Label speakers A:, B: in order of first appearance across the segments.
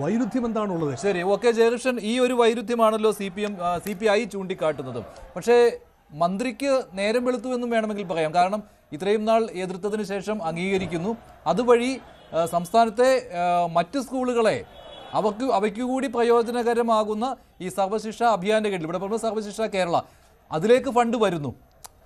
A: വൈരുദ്ധ്യം എന്താണുള്ളത്?
B: ശരി, ഓക്കെ ജയകൃഷ്ണൻ, ഈ ഒരു വൈരുദ്ധ്യമാണല്ലോ CPI ചൂണ്ടിക്കാട്ടുന്നതും. പക്ഷേ മന്ത്രിക്ക് നേരം വെളുത്തു എന്നും വേണമെങ്കിൽ പറയാം. കാരണം ഇത്രയും നാൾ എതിർത്തതിന് ശേഷം അംഗീകരിക്കുന്നു. അതുവഴി സംസ്ഥാനത്തെ മറ്റ് സ്കൂളുകളെ അവയ്ക്ക് കൂടി പ്രയോജനകരമാകുന്ന ഈ സർവശിക്ഷ അഭിയാന്റെ കീഴിൽ, ഇവിടെ പറയുമ്പോൾ സർവശിക്ഷ കേരള, അതിലേക്ക് ഫണ്ട് വരുന്നു.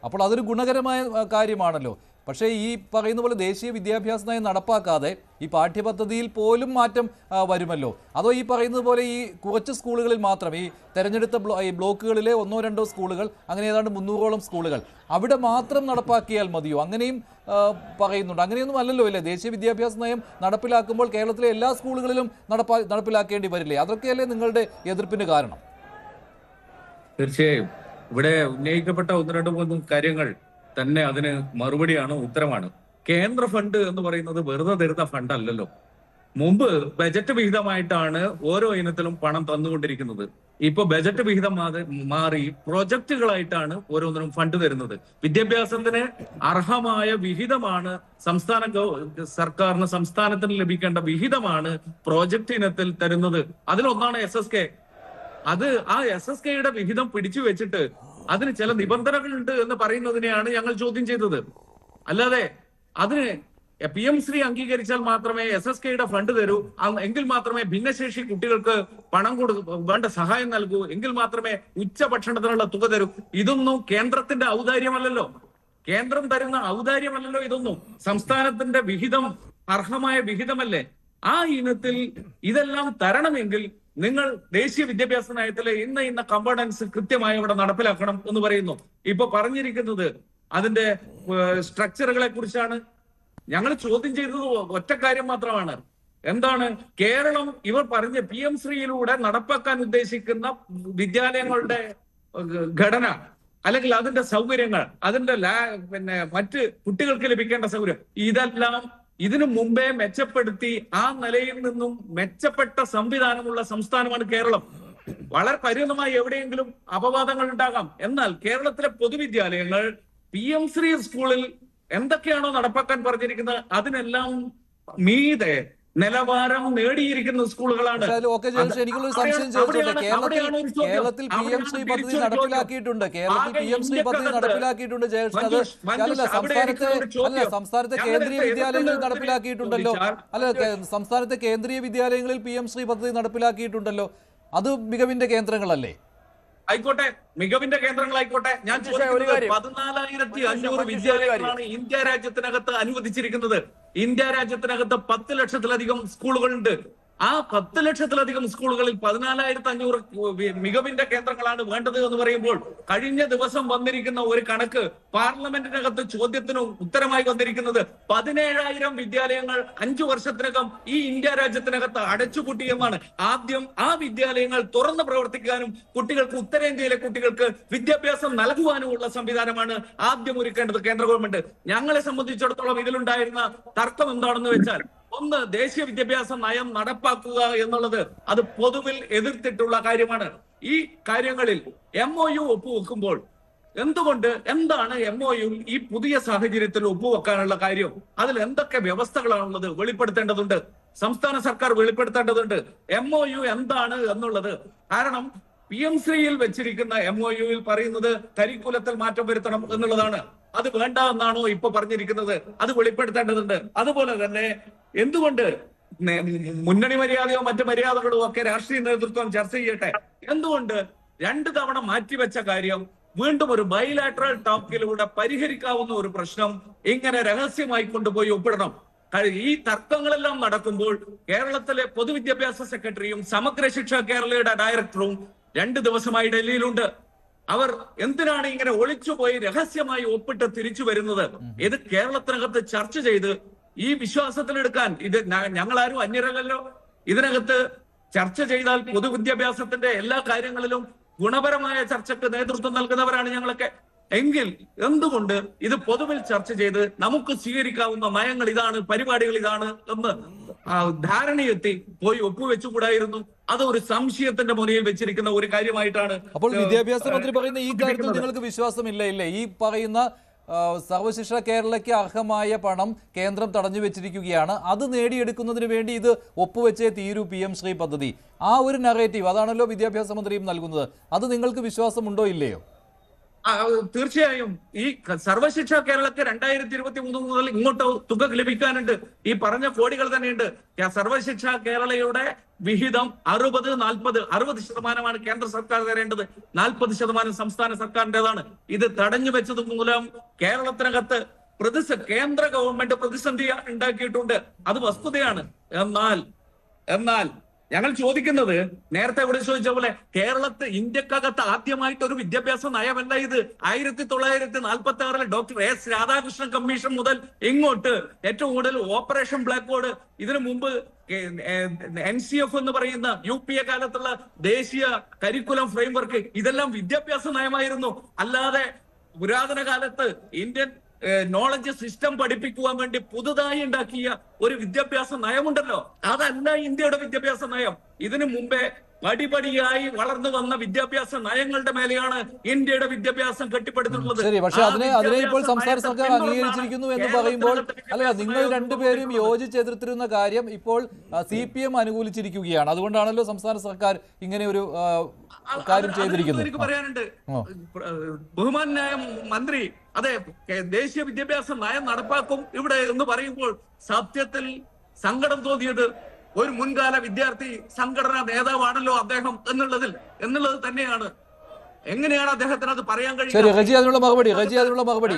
B: അപ്പോൾ അതൊരു ഗുണകരമായ കാര്യമാണല്ലോ. പക്ഷേ ഈ പറയുന്ന പോലെ ദേശീയ വിദ്യാഭ്യാസ നയം നടപ്പാക്കാതെ ഈ പാഠ്യപദ്ധതിയിൽ പോലും മാറ്റം വരുമല്ലോ. അതോ ഈ പറയുന്നത് പോലെ ഈ കുറച്ച് സ്കൂളുകളിൽ മാത്രം, ഈ തെരഞ്ഞെടുത്ത ബ്ലോക്കുകളിലെ 1-2 സ്കൂളുകൾ, അങ്ങനെ ഏതാണ്ട് 300ഓളം സ്കൂളുകൾ, അവിടെ മാത്രം നടപ്പാക്കിയാൽ മതിയോ? അങ്ങനെയും പറയുന്നുണ്ട്. അങ്ങനെയൊന്നും അല്ലല്ലോ അല്ലേ? ദേശീയ വിദ്യാഭ്യാസ നയം നടപ്പിലാക്കുമ്പോൾ കേരളത്തിലെ എല്ലാ സ്കൂളുകളിലും നടപ്പിലാക്കേണ്ടി വരില്ലേ? അതൊക്കെയല്ലേ നിങ്ങളുടെ എതിർപ്പിന് കാരണം?
C: തീർച്ചയായും ഇവിടെ ഉന്നയിക്കപ്പെട്ട 1-2-3 കാര്യങ്ങൾ തന്നെ അതിന് മറുപടിയാണ്, ഉത്തരമാണ്. കേന്ദ്ര ഫണ്ട് എന്ന് പറയുന്നത് വെറുതെ തരുന്ന ഫണ്ട് അല്ലല്ലോ. മുമ്പ് ബജറ്റ് വിഹിതമായിട്ടാണ് ഓരോ ഇനത്തിലും പണം തന്നുകൊണ്ടിരിക്കുന്നത്. ഇപ്പൊ ബജറ്റ് വിഹിതം മാറി പ്രൊജക്ടുകളായിട്ടാണ് ഓരോന്നിനും ഫണ്ട് തരുന്നത്. വിദ്യാഭ്യാസത്തിന് അർഹമായ വിഹിതമാണ് സർക്കാരിന് സംസ്ഥാനത്തിന് ലഭിക്കേണ്ട വിഹിതമാണ് പ്രോജക്ട് ഇനത്തിൽ തരുന്നത്. അതിലൊന്നാണ് SSK. അത് ആ SSKയുടെ വിഹിതം പിടിച്ചു വെച്ചിട്ട് അതിന് ചില നിബന്ധനകളുണ്ട് എന്ന് പറയുന്നതിനെയാണ് ഞങ്ങൾ ചോദ്യം ചെയ്തത്. അല്ലാതെ അതിന് PM ശ്രീ അംഗീകരിച്ചാൽ മാത്രമേ SSKയുടെ ഫണ്ട് തരൂ, എങ്കിൽ മാത്രമേ ഭിന്നശേഷി കുട്ടികൾക്ക് പണം വേണ്ട സഹായം നൽകൂ, എങ്കിൽ മാത്രമേ ഉച്ചഭക്ഷണത്തിനുള്ള തുക തരൂ. ഇതൊന്നും കേന്ദ്രത്തിന്റെ ഔദാര്യമല്ലല്ലോ, കേന്ദ്രം തരുന്ന ഔദാര്യമല്ലല്ലോ ഇതൊന്നും. സംസ്ഥാനത്തിന്റെ വിഹിതം അർഹമായ വിഹിതമല്ലേ. ആ ഇനത്തിൽ ഇതെല്ലാം തരണമെങ്കിൽ നിങ്ങൾ ദേശീയ വിദ്യാഭ്യാസ നയത്തിലെ ഇന്ന കമ്പോണൻസ് കൃത്യമായി അവിടെ നടപ്പിലാക്കണം എന്ന് പറയുന്നു. ഇപ്പൊ പറഞ്ഞിരിക്കുന്നത് അതിന്റെ സ്ട്രക്ചറുകളെ കുറിച്ചാണ്. ഞങ്ങൾ ചോദ്യം ചെയ്തത് ഒറ്റ കാര്യം മാത്രമാണ്. എന്താണ് കേരളം ഇവർ പറഞ്ഞ PM ശ്രീയിലൂടെ നടപ്പാക്കാൻ ഉദ്ദേശിക്കുന്ന വിദ്യാലയങ്ങളുടെ ഘടന, അല്ലെങ്കിൽ അതിന്റെ സൗകര്യങ്ങൾ, അതിന്റെ മറ്റ് കുട്ടികൾക്ക് ലഭിക്കേണ്ട സൗകര്യം, ഇതെല്ലാം ഇതിനു മുമ്പേ മെച്ചപ്പെടുത്തി ആ നിലയിൽ നിന്നും മെച്ചപ്പെട്ട സംവിധാനമുള്ള സംസ്ഥാനമാണ് കേരളം. വളരെ പരിമിതമായി എവിടെയെങ്കിലും അപവാദങ്ങൾ ഉണ്ടാകാം. എന്നാൽ കേരളത്തിലെ പൊതുവിദ്യാലയങ്ങൾ PM ശ്രീ സ്കൂളിൽ എന്തൊക്കെയാണോ നടപ്പാക്കാൻ പറഞ്ഞിരിക്കുന്നത് അതിനെല്ലാം മീതെ നിലവാരം നേടിയിരിക്കുന്ന സ്കൂളുകളാണ്.
B: എനിക്കുള്ളൊരു സംശയം ചോദിച്ചോട്ടെ. കേരളത്തിൽ PM ശ്രീ പദ്ധതി നടപ്പിലാക്കിയിട്ടുണ്ട്. സംസ്ഥാനത്തെ കേന്ദ്രീയ വിദ്യാലയങ്ങളിൽ നടപ്പിലാക്കിയിട്ടുണ്ടല്ലോ. സംസ്ഥാനത്തെ കേന്ദ്രീയ വിദ്യാലയങ്ങളിൽ PM ശ്രീ പദ്ധതി നടപ്പിലാക്കിയിട്ടുണ്ടല്ലോ. അത് മികവിന്റെ കേന്ദ്രങ്ങളല്ലേ?
C: ആയിക്കോട്ടെ, മികവിന്റെ കേന്ദ്രങ്ങളായിക്കോട്ടെ. ഞാൻ 14,500 വിദ്യാലയങ്ങളാണ് ഇന്ത്യ രാജ്യത്തിനകത്ത് അനുവദിച്ചിരിക്കുന്നത്. ഇന്ത്യ രാജ്യത്തിനകത്ത് 10 ലക്ഷത്തിലധികം സ്കൂളുകളുണ്ട്. ആ 10 ലക്ഷത്തിലധികം സ്കൂളുകളിൽ 14,500 മികവിന്റെ കേന്ദ്രങ്ങളാണ് വേണ്ടത് എന്ന് പറയുമ്പോൾ, കഴിഞ്ഞ ദിവസം വന്നിരിക്കുന്ന ഒരു കണക്ക് പാർലമെന്റിനകത്ത് ചോദ്യത്തിന് ഉത്തരമായി വന്നിരിക്കുന്നത് 17,000 വിദ്യാലയങ്ങൾ 5 വർഷത്തിനകം ഈ ഇന്ത്യ രാജ്യത്തിനകത്ത് അടച്ചുപൂട്ടിയെന്നാണ്. ആദ്യം ആ വിദ്യാലയങ്ങൾ തുറന്ന് പ്രവർത്തിക്കാനും കുട്ടികൾക്ക്, ഉത്തരേന്ത്യയിലെ കുട്ടികൾക്ക് വിദ്യാഭ്യാസം നൽകുവാനുമുള്ള സംവിധാനമാണ് ആദ്യം ഒരുക്കേണ്ടത് കേന്ദ്ര ഗവൺമെന്റ്. ഞങ്ങളെ സംബന്ധിച്ചിടത്തോളം ഇതിലുണ്ടായിരുന്ന തർക്കം എന്താണെന്ന് വെച്ചാൽ, ഒന്ന്, ദേശീയ വിദ്യാഭ്യാസ നയം നടപ്പാക്കുക എന്നുള്ളത് അത് പൊതുവിൽ എതിർത്തിട്ടുള്ള കാര്യമാണ്. ഈ കാര്യങ്ങളിൽ MOU ഒപ്പുവെക്കുമ്പോൾ എന്താണ് MOU ഈ പുതിയ സാഹചര്യത്തിൽ ഒപ്പുവെക്കാനുള്ള കാര്യം? അതിൽ എന്തൊക്കെ വ്യവസ്ഥകളാണുള്ളത് വെളിപ്പെടുത്തേണ്ടതുണ്ട്. സംസ്ഥാന സർക്കാർ വെളിപ്പെടുത്തേണ്ടതുണ്ട് MOU എന്താണ് എന്നുള്ളത്. കാരണം PM ശ്രീയിൽ വെച്ചിരിക്കുന്ന MOU-ൽ പറയുന്നത് കരിക്കുലത്തിൽ മാറ്റം വരുത്തണം എന്നുള്ളതാണ്. അത് വേണ്ട എന്നാണോ ഇപ്പൊ പറഞ്ഞിരിക്കുന്നത്? അത് വെളിപ്പെടുത്തേണ്ടതുണ്ട്. അതുപോലെ തന്നെ എന്തുകൊണ്ട് മുന്നണി മര്യാദയോ മറ്റു മര്യാദകളോ ഒക്കെ രാഷ്ട്രീയ നേതൃത്വം ചർച്ച ചെയ്യട്ടെ. എന്തുകൊണ്ട് 2 തവണ മാറ്റിവെച്ച കാര്യം വീണ്ടും ഒരു ബൈലാറ്ററൽ ടോക്കിലൂടെ പരിഹരിക്കാവുന്ന ഒരു പ്രശ്നം ഇങ്ങനെ രഹസ്യമായി കൊണ്ടുപോയി ഒപ്പിടണം? ഈ തർക്കങ്ങളെല്ലാം നടക്കുമ്പോൾ കേരളത്തിലെ പൊതുവിദ്യാഭ്യാസ സെക്രട്ടറിയും സമഗ്ര ശിക്ഷ കേരളയുടെ ഡയറക്ടറും 2 ദിവസമായി ഡൽഹിയിലുണ്ട്. അവർ എന്തിനാണ് ഇങ്ങനെ ഒളിച്ചുപോയി രഹസ്യമായി ഒപ്പിട്ട് തിരിച്ചു വരുന്നത്? ഇത് കേരളത്തിനകത്ത് ചർച്ച ചെയ്ത് ഈ വിശ്വാസത്തിലെടുക്കാൻ, ഇത് ഞങ്ങളാരും അന്യരല്ലല്ലോ. ഇതിനകത്ത് ചർച്ച ചെയ്താൽ പൊതുവിദ്യാഭ്യാസത്തിന്റെ എല്ലാ കാര്യങ്ങളിലും ഗുണപരമായ ചർച്ചയ്ക്ക് നേതൃത്വം നൽകുന്നവരാണ് ഞങ്ങളൊക്കെ. എങ്കിൽ എന്തുകൊണ്ട് ഇത് പൊതുവിൽ ചർച്ച ചെയ്ത് നമുക്ക് സ്വീകരിക്കാവുന്ന നയങ്ങൾ ഇതാണ്, പരിപാടികൾ ഇതാണ് എന്ന് ധാരണയെത്തി പോയി ഒപ്പുവെച്ചുകൂടായിരുന്നു? അത് ഒരു സംശയത്തിന്റെ മുനയിൽ വെച്ചിരിക്കുന്ന ഒരു കാര്യമായിട്ടാണ്.
B: അപ്പോൾ വിദ്യാഭ്യാസ മന്ത്രി പറയുന്ന ഈ കാര്യത്തിൽ നിങ്ങൾക്ക് വിശ്വാസമില്ല? ഇല്ലേ? ഈ പറയുന്ന സർവശിക്ഷ കേരളയ്ക്ക് അർഹമായ പണം കേന്ദ്രം തടഞ്ഞു വെച്ചിരിക്കുകയാണ്, അത് നേടിയെടുക്കുന്നതിന് വേണ്ടി ഇത് ഒപ്പുവെച്ചേ തീരൂ PM ശ്രീ പദ്ധതി. ആ ഒരു നറേറ്റീവ് അതാണല്ലോ വിദ്യാഭ്യാസ മന്ത്രിയും നൽകുന്നത്. അത് നിങ്ങൾക്ക് വിശ്വാസമുണ്ടോ ഇല്ലയോ?
C: തീർച്ചയായും ഈ സർവശിക്ഷ കേരളക്ക് 2023 മുതൽ ഇങ്ങോട്ട് തുക ലഭിക്കാനുണ്ട്. ഈ പറഞ്ഞ കോടികൾ തന്നെയുണ്ട്. സർവശിക്ഷ കേരളയുടെ വിഹിതം 60% കേന്ദ്ര സർക്കാർ തരേണ്ടത്, 40% സംസ്ഥാന സർക്കാരിൻ്റെതാണ്. ഇത് തടഞ്ഞു വെച്ചത് മൂലം കേരളത്തിനകത്ത് കേന്ദ്ര ഗവൺമെന്റ് പ്രതിസന്ധി ഉണ്ടാക്കിയിട്ടുണ്ട്. അത് വസ്തുതയാണ്. എന്നാൽ ഞങ്ങൾ ചോദിക്കുന്നത്, നേരത്തെ ഇവിടെ ചോദിച്ച പോലെ, ഇന്ത്യക്കകത്ത് ആദ്യമായിട്ട് ഒരു വിദ്യാഭ്യാസ നയമല്ല ഇത്. 1946 ഡോക്ടർ S രാധാകൃഷ്ണൻ കമ്മീഷൻ മുതൽ ഇങ്ങോട്ട് ഏറ്റവും കൂടുതൽ ഓപ്പറേഷൻ ബ്ലാക്ക് ബോർഡ്, ഇതിനു മുമ്പ് NCF എന്ന് പറയുന്ന UPA കാലത്തുള്ള ദേശീയ കരിക്കുലം ഫ്രെയിംവർക്ക്, ഇതെല്ലാം വിദ്യാഭ്യാസ നയമായിരുന്നു. അല്ലാതെ പുരാതന കാലത്ത് ഇന്ത്യൻ നോളജ് സിസ്റ്റം പഠിപ്പിക്കുവാൻ വേണ്ടി പുതുതായി ഉണ്ടാക്കിയ ഒരു വിദ്യാഭ്യാസ നയമുണ്ടല്ലോ, അതല്ല ഇന്ത്യയുടെ വിദ്യാഭ്യാസ നയം. ഇതിനു മുമ്പേ പടിപടിയായി വളർന്നു വന്ന വിദ്യാഭ്യാസ നയങ്ങളുടെ മേലെയാണ് ഇന്ത്യയുടെ വിദ്യാഭ്യാസം കെട്ടിപ്പടുത്തിട്ടുള്ളത്.
B: ശരി, പക്ഷെ അതിനെ ഇപ്പോൾ സംസ്ഥാന സർക്കാർ അംഗീകരിച്ചിരിക്കുന്നു എന്ന് പറയുമ്പോൾ, അല്ല, നിങ്ങൾ രണ്ടുപേരും യോജിച്ചെതിർത്തിരുന്ന കാര്യം ഇപ്പോൾ CPM അനുകൂലിച്ചിരിക്കുകയാണ്. അതുകൊണ്ടാണല്ലോ സംസ്ഥാന സർക്കാർ ഇങ്ങനെ ഒരു കാര്യം ചെയ്തിരിക്കുന്നത്.
C: എനിക്ക് പറയാനുണ്ട്, ബഹുമാനായ മന്ത്രി അതെ ദേശീയ വിദ്യാഭ്യാസ നയം നടപ്പാക്കും ഇവിടെ എന്ന് പറയുമ്പോൾ സത്യത്തിൽ സങ്കടം തോന്നിയത് ഒരു മുൻകാല വിദ്യാർത്ഥി സംഘടനാ നേതാവാണല്ലോ അദ്ദേഹം എന്നുള്ളത് തന്നെയാണ്. എങ്ങനെയാണ് അദ്ദേഹത്തിന് അത് പറയാൻ കഴിയുക?
B: ശരി, റജി അതിനുള്ള മറുപടി